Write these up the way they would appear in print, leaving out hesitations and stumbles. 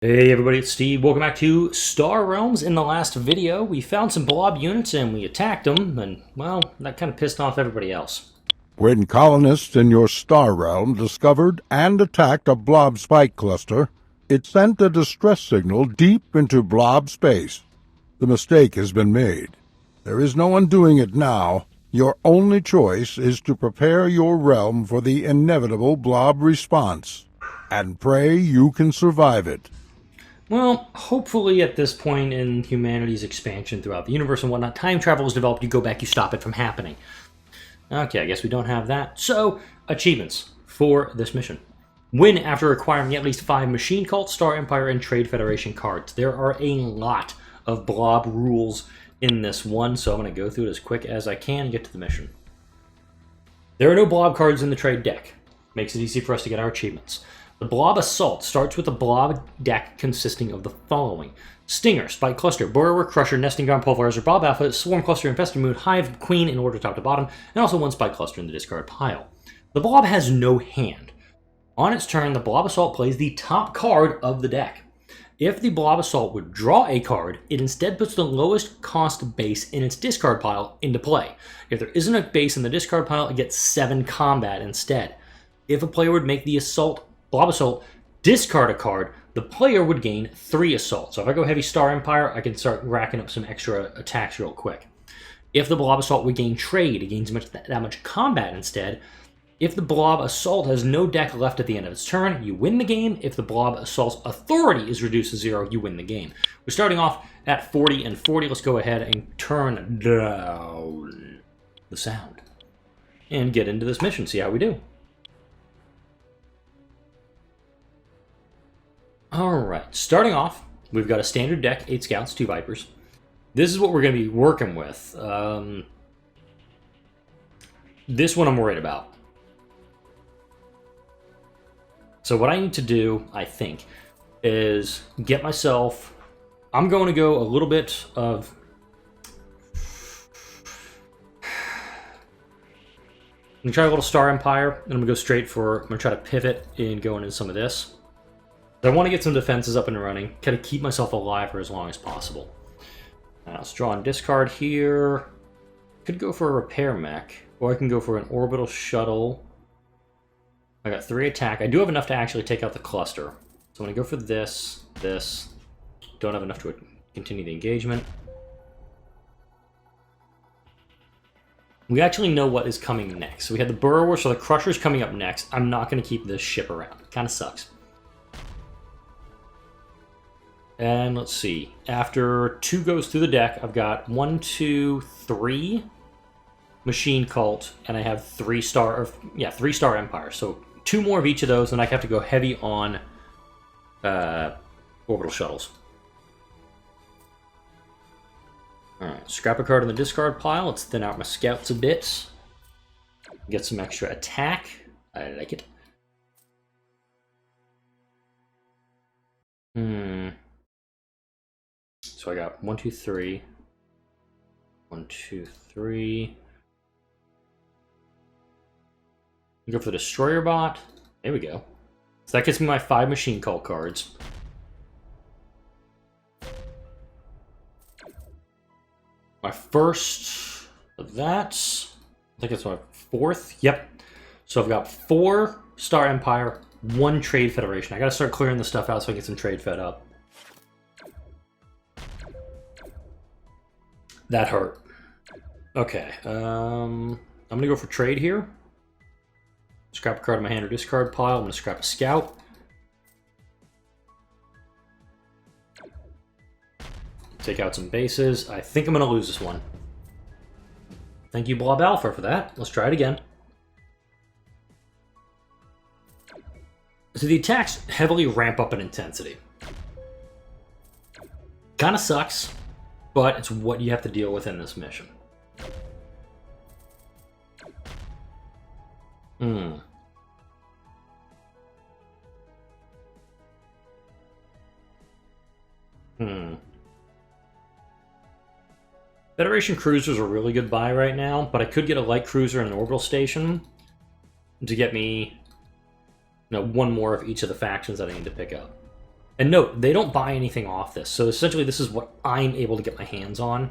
Hey everybody, it's Steve. Welcome back to Star Realms. In the last video, we found some Blob units and we attacked them, and, well, that kind of pissed off everybody else. When colonists in your star realm discovered and attacked a Blob spike cluster, it sent a distress signal deep into Blob space. The mistake has been made. There is no undoing it now. Your only choice is to prepare your realm for the inevitable Blob response, and pray you can survive it. Well, hopefully at this point in humanity's expansion throughout the universe and whatnot, time travel is developed, you go back, you stop it from happening. Okay, I guess we don't have that. So, achievements for this mission. Win after acquiring at least 5 Machine Cult, Star Empire, and Trade Federation cards. There are a lot of Blob rules in this one, so I'm going to go through it as quick as I can and get to the mission. There are no Blob cards in the trade deck. Makes it easy for us to get our achievements. The Blob Assault starts with a Blob deck consisting of the following: Stinger, Spike Cluster, Burrower, Crusher, Nesting Ground, Pulverizer, Blob Alpha, Swarm Cluster, Infested Mood, Hive, Queen in order top to bottom, and also 1 Spike Cluster in the discard pile. The Blob has no hand. On its turn, the Blob Assault plays the top card of the deck. If the Blob Assault would draw a card, it instead puts the lowest cost base in its discard pile into play. If there isn't a base in the discard pile, it gets 7 combat instead. If a player would make the Blob Assault discard a card, the player would gain 3 Assault. So if I go heavy Star Empire, I can start racking up some extra attacks real quick. If the Blob Assault would gain Trade, it gains that much combat instead. If the Blob Assault has no deck left at the end of its turn, you win the game. If the Blob Assault's authority is reduced to 0, you win the game. We're starting off at 40 and 40. Let's go ahead and turn down the sound and get into this mission, see how we do. Alright, starting off, we've got a standard deck, 8 Scouts, 2 Vipers. This is what we're going to be working with. This one I'm worried about. So what I need to do, I think, is get myself... I'm going to go a little bit of... I'm going to try a little Star Empire, and I'm going to go straight for... I'm going to try to pivot and go into some of this. I want to get some defenses up and running, kind of keep myself alive for as long as possible. Now, let's draw and discard here. Could go for a repair mech, or I can go for an orbital shuttle. I got 3 attack. I do have enough to actually take out the cluster. So I'm going to go for this. Don't have enough to continue the engagement. We actually know what is coming next. So we have the Burrower, so the Crusher's coming up next. I'm not going to keep this ship around. It kind of sucks. And let's see, after 2 goes through the deck, I've got 1, 2, 3 Machine Cult, and I have 3 Star Empire. So 2 more of each of those, and I have to go heavy on orbital shuttles. Alright, scrap a card in the discard pile. Let's thin out my scouts a bit. Get some extra attack. I like it. So I got 1, 2, 3. 1, 2, 3. Go for the Destroyer Bot. There we go. So that gets me my 5 Machine Cult cards. My first of that. I think it's my 4th. Yep. So I've got 4 Star Empire, 1 Trade Federation. I gotta start clearing this stuff out so I get some trade fed up. That hurt. Okay, I'm gonna go for trade here. Scrap a card in my hand or discard pile. I'm gonna scrap a scout. Take out some bases. I think I'm gonna lose this one. Thank you, Blob Alpha, for that. Let's try it again. So the attacks heavily ramp up in intensity. Kinda sucks, but it's what you have to deal with in this mission. Federation cruisers are a really good buy right now, but I could get a light cruiser and an orbital station to get me, 1 more of each of the factions that I need to pick up. And note, they don't buy anything off this. So essentially this is what I'm able to get my hands on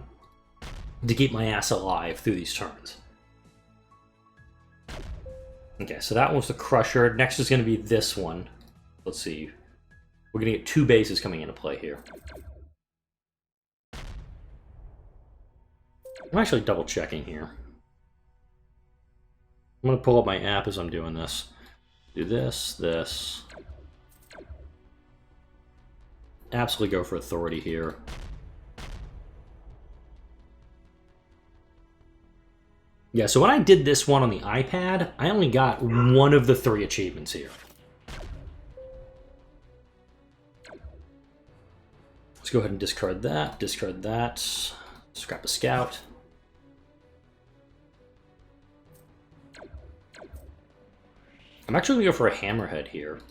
to keep my ass alive through these turns. Okay, so that one's the Crusher. Next is going to be this one. Let's see. We're going to get 2 bases coming into play here. I'm actually double checking here. I'm going to pull up my app as I'm doing this. Do this, this. Absolutely go for authority here. Yeah, so when I did this one on the iPad, I only got one of the 3 achievements here. Let's go ahead and discard that, scrap a scout. I'm actually going to go for a hammerhead here.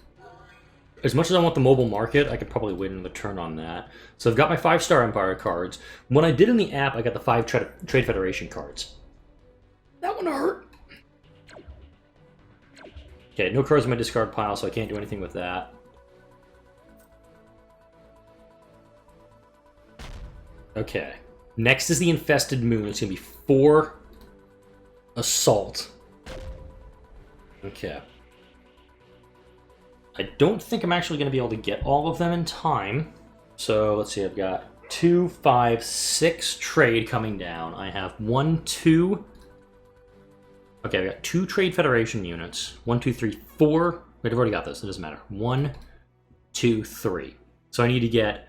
As much as I want the mobile market, I could probably wait another turn on that. So I've got my 5-star Empire cards. When I did in the app, I got the 5 Trade Federation cards. That one hurt. Okay, no cards in my discard pile, so I can't do anything with that. Okay. Next is the Infested Moon. It's going to be 4 Assault. Okay. I don't think I'm actually going to be able to get all of them in time. So let's see, I've got 2, 5, 6 trade coming down. I have 1, 2... Okay, I've got 2 Trade Federation units. 1, 2, 3, 4. Wait, I've already got this. It doesn't matter. 1, 2, 3. So I need to get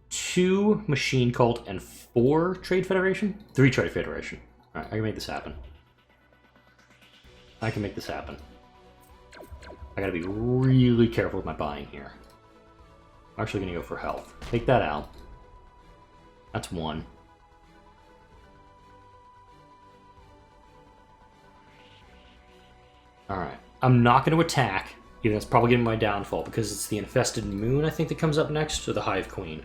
2 Machine Cult and 4 Trade Federation? 3 Trade Federation. Alright, I can make this happen. I can make this happen. I gotta be really careful with my buying here. I'm actually gonna go for health. Take that out. That's 1. Alright. I'm not going to attack. Even that's probably going to be my downfall, because it's the Infested Moon, I think, that comes up next, or the Hive Queen.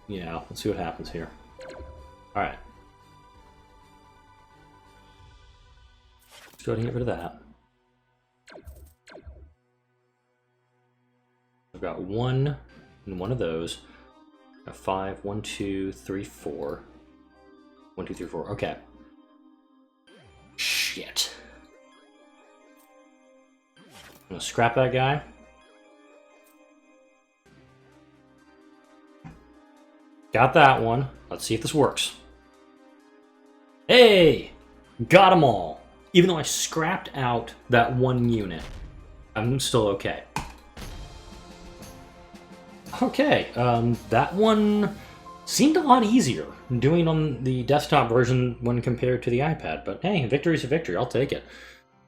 Yeah, let's see what happens here. Alright. Let's go ahead and get rid of that. I've got 1 and 1 of those. I've got 5, 1, 2, 3, 4. 1, 2, 3, 4. Okay. Shit. I'm gonna scrap that guy. Got that one. Let's see if this works. Hey! Got them all. Even though I scrapped out that 1 unit, I'm still okay. Okay, that one seemed a lot easier doing on the desktop version when compared to the iPad, but hey, victory's a victory. I'll take it.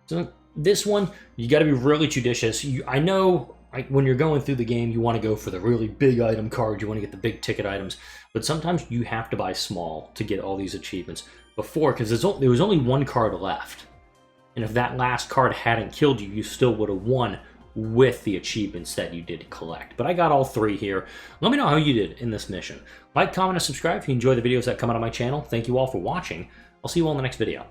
So this one, you got to be really judicious. I know when you're going through the game, you want to go for the really big item card, you want to get the big ticket items, but sometimes you have to buy small to get all these achievements before, because there was only 1 card left. And if that last card hadn't killed you, you still would have won with the achievements that you did collect. But I got all 3 here. Let me know how you did in this mission. Like, comment, and subscribe if you enjoy the videos that come out of my channel. Thank you all for watching. I'll see you all in the next video.